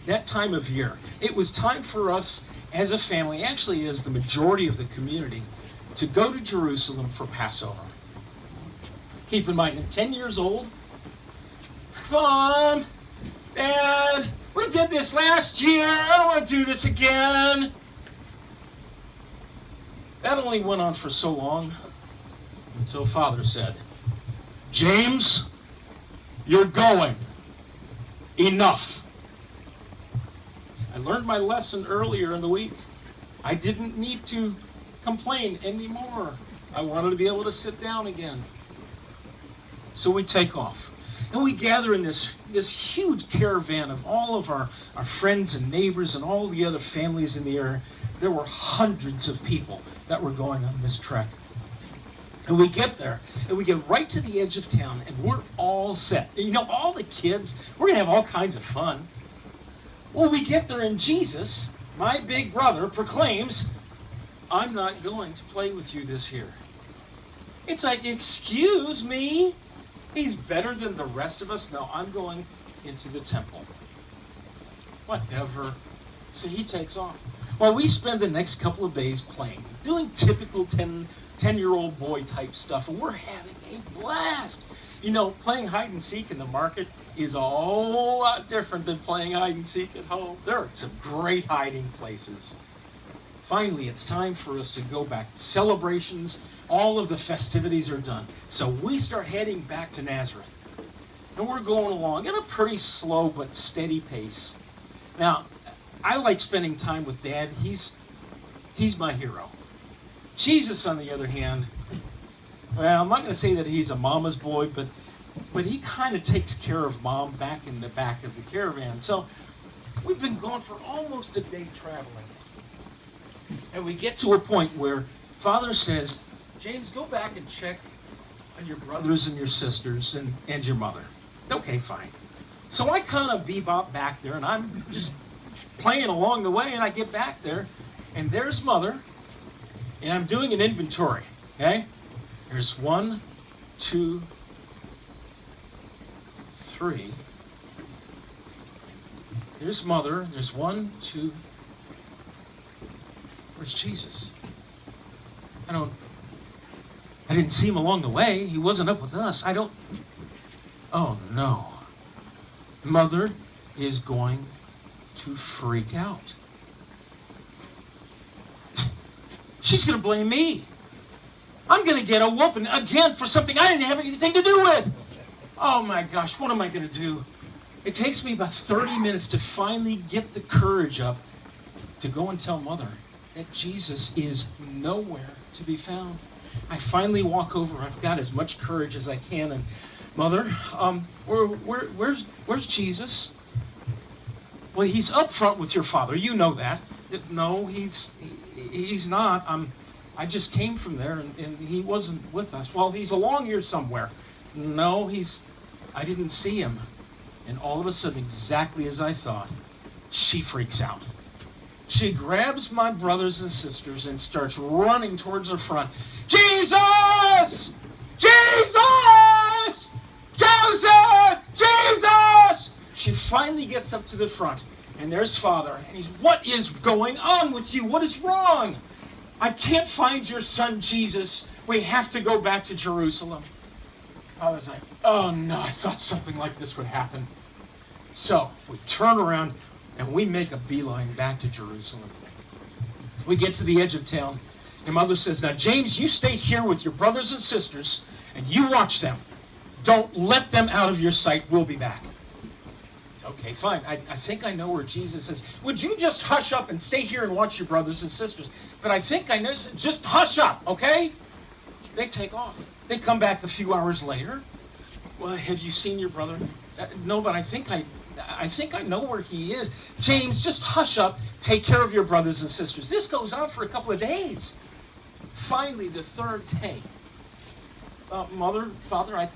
that time of year. It was time for us as a family, actually as the majority of the community, to go to Jerusalem for Passover. Keep in mind, at 10 years old, Mom, Dad, we did this last year. I don't want to do this again. That only went on for so long until Father said, James, you're going. Enough. I learned my lesson earlier in the week. I didn't need to complain anymore. I wanted to be able to sit down again. So we take off. And we gather in this huge caravan of all of our friends and neighbors and all the other families in the area. There were hundreds of people that were going on this trek. And we get there, and we get right to the edge of town, and we're all set. And you know, all the kids, we're going to have all kinds of fun. Well, we get there, and Jesus, my big brother, proclaims, I'm not going to play with you this year. It's like, excuse me? He's better than the rest of us? No, I'm going into the temple. Whatever. So he takes off. Well, we spend the next couple of days playing, doing typical 10-year-old boy type stuff, and we're having a blast. You know, playing hide and seek in the market is a whole lot different than playing hide and seek at home. There are some great hiding places. Finally, it's time for us to go back. Celebrations, all of the festivities are done. So we start heading back to Nazareth. And we're going along at a pretty slow but steady pace. Now, I like spending time with Dad. He's my hero. Jesus, on the other hand, well, I'm not going to say that he's a mama's boy, but he kind of takes care of Mom back in the back of the caravan. So we've been gone for almost a day traveling. And we get to a point where Father says, James, go back and check on your brothers and your sisters and your mother. Okay, fine. So I kind of bebop back there, and I'm just playing along the way, and I get back there, and there's Mother, and I'm doing an inventory, okay? There's 1, 2, 3. There's Mother. There's 1, 2. Where's Jesus? I didn't see him along the way. He wasn't up with us. Oh no. Mother is going to freak out. She's going to blame me. I'm going to get a whoopin again for something I didn't have anything to do with. Oh my gosh, what am I going to do? It takes me about 30 minutes to finally get the courage up to go and tell Mother that Jesus is nowhere to be found. I finally walk over. I've got as much courage as I can. And Mother, where's Jesus? Well, he's up front with your father. You know that. No, he's not. I just came from there, and he wasn't with us. Well, he's along here somewhere. No, I didn't see him. And all of a sudden, exactly as I thought, she freaks out. She grabs my brothers and sisters and starts running towards the front. Jesus! Jesus! Joseph! Jesus! She finally gets up to the front, and there's Father, and he's, what is going on with you? What is wrong? I can't find your son Jesus. We have to go back to Jerusalem. Father's like, oh no, I thought something like this would happen. So we turn around and we make a beeline back to Jerusalem. We get to the edge of town, and Mother says, now James, you stay here with your brothers and sisters, and you watch them. Don't let them out of your sight. We'll be back. Okay, fine. I think I know where Jesus is. Would you just hush up and stay here and watch your brothers and sisters? But I think I know. Just hush up, okay? They take off. They come back a few hours later. Well, have you seen your brother? No, but I think I know where he is. James, just hush up. Take care of your brothers and sisters. This goes on for a couple of days. Finally, the third day. Mother, Father, I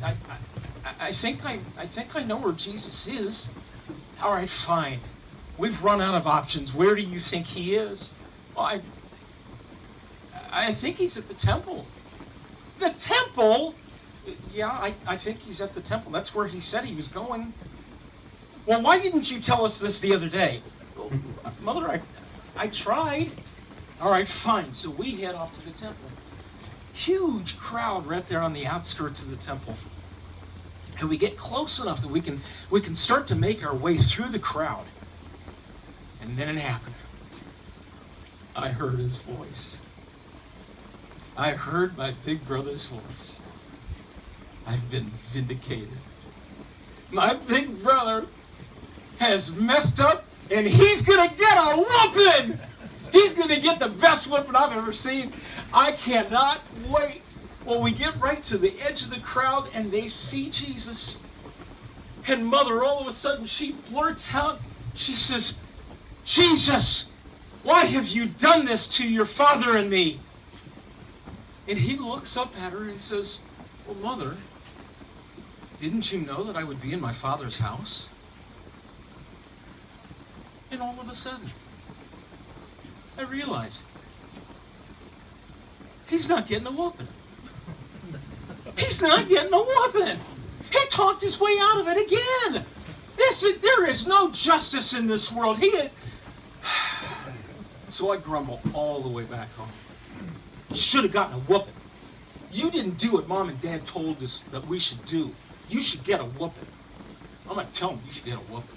think I know where Jesus is. All right, fine. We've run out of options. Where do you think he is? Well, I think he's at the temple. The temple? Yeah, I think he's at the temple. That's where he said he was going. Well, why didn't you tell us this the other day? Well, Mother, I tried. All right, fine. So we head off to the temple. Huge crowd right there on the outskirts of the temple. And we get close enough that we can start to make our way through the crowd. And then it happened. I heard his voice. I heard my big brother's voice. I've been vindicated. My big brother has messed up, and he's going to get a whooping. He's going to get the best whooping I've ever seen. I cannot wait. Well, we get right to the edge of the crowd, and they see Jesus. And Mother, all of a sudden, she blurts out, she says, Jesus, why have you done this to your father and me? And he looks up at her and says, well, Mother, didn't you know that I would be in my Father's house? And all of a sudden, I realize he's not getting a whooping. He's not getting a whooping. He talked his way out of it again. There is no justice in this world. He is. So I grumble all the way back home. Should have gotten a whooping. You didn't do what Mom and Dad told us that we should do. You should get a whooping. I'm going to tell them you should get a whooping.